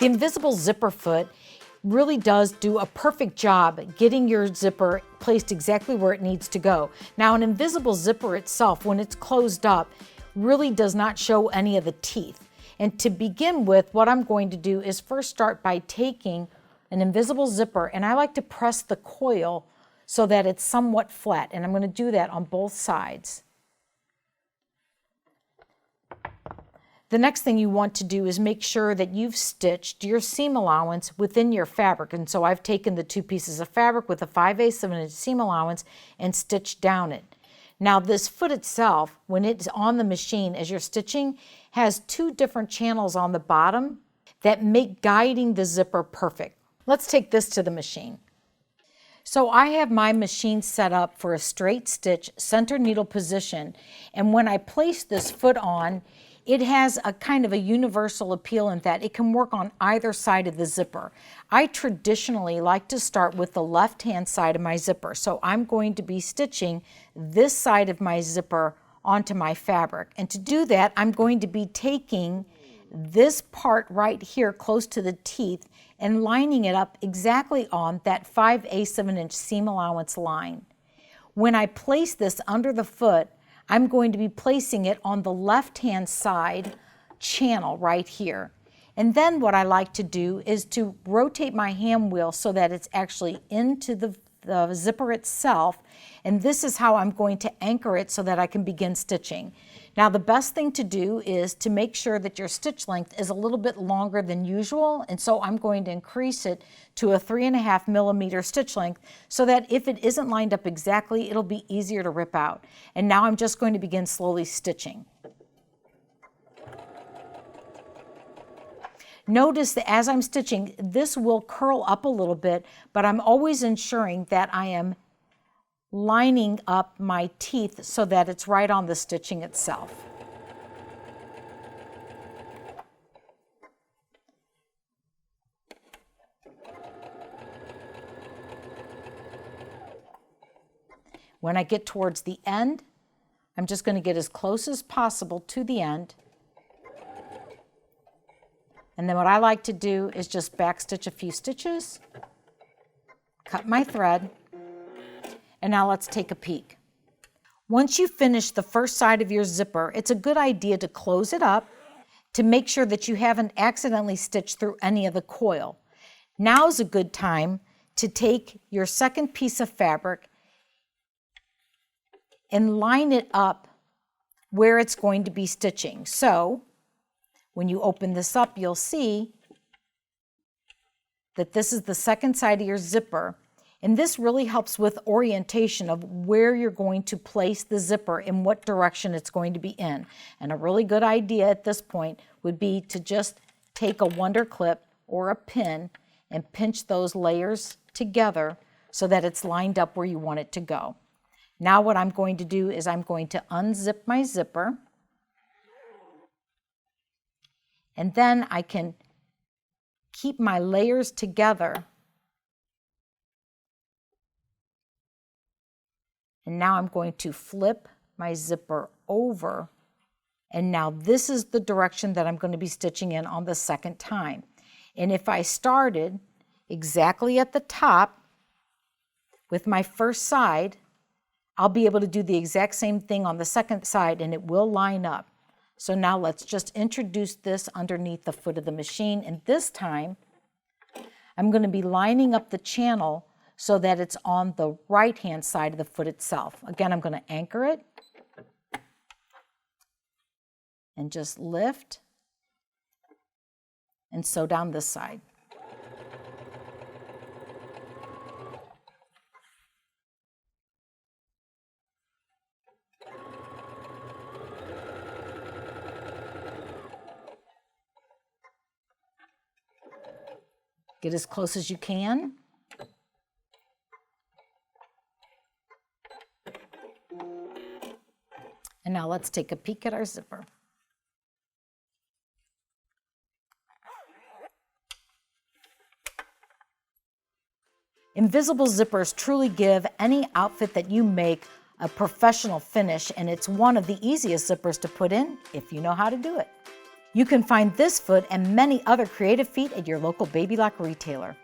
The invisible zipper foot really does do a perfect job getting your zipper placed exactly where it needs to go. Now, an invisible zipper itself, when it's closed up, really does not show any of the teeth. And to begin with, what I'm going to do is first start by taking an invisible zipper, and I like to press the coil so that it's somewhat flat, and I'm going to do that on both sides. The next thing you want to do is make sure that you've stitched your seam allowance within your fabric. And so I've taken the 2 pieces of fabric with a 5/8 of an inch seam allowance and stitched down it. Now this foot itself, when it's on the machine as you're stitching, has 2 different channels on the bottom that make guiding the zipper perfect. Let's take this to the machine. So I have my machine set up for a straight stitch center needle position, and when I place this foot on, it has a kind of a universal appeal in that it can work on either side of the zipper. I traditionally like to start with the left-hand side of my zipper, so I'm going to be stitching this side of my zipper onto my fabric. And to do that, I'm going to be taking this part right here close to the teeth and lining it up exactly on that 5/8 of an inch seam allowance line. When I place this under the foot, I'm going to be placing it on the left-hand side channel right here. And then what I like to do is to rotate my hand wheel so that it's actually into the zipper itself. And this is how I'm going to anchor it so that I can begin stitching. Now the best thing to do is to make sure that your stitch length is a little bit longer than usual, and so I'm going to increase it to a 3.5 millimeter stitch length so that if it isn't lined up exactly, it'll be easier to rip out. And now I'm just going to begin slowly stitching. Notice that as I'm stitching, this will curl up a little bit, but I'm always ensuring that I am lining up my teeth so that it's right on the stitching itself. When I get towards the end, I'm just going to get as close as possible to the end. And then what I like to do is just backstitch a few stitches, cut my thread, and now let's take a peek. Once you finish the first side of your zipper, it's a good idea to close it up to make sure that you haven't accidentally stitched through any of the coil. Now is a good time to take your second piece of fabric and line it up where it's going to be stitching. So when you open this up, you'll see that this is the second side of your zipper. And this really helps with orientation of where you're going to place the zipper and what direction it's going to be in. And a really good idea at this point would be to just take a wonder clip or a pin and pinch those layers together so that it's lined up where you want it to go. Now what I'm going to do is I'm going to unzip my zipper, and then I can keep my layers together. And now I'm going to flip my zipper over, and now this is the direction that I'm going to be stitching in on the second time. And if I started exactly at the top with my first side, I'll be able to do the exact same thing on the second side, and it will line up. So now let's just introduce this underneath the foot of the machine, and this time I'm going to be lining up the channel so that it's on the right-hand side of the foot itself. Again, I'm going to anchor it and just lift and sew down this side. Get as close as you can. And now let's take a peek at our zipper. Invisible zippers truly give any outfit that you make a professional finish, and it's one of the easiest zippers to put in if you know how to do it. You can find this foot and many other creative feet at your local Baby Lock retailer.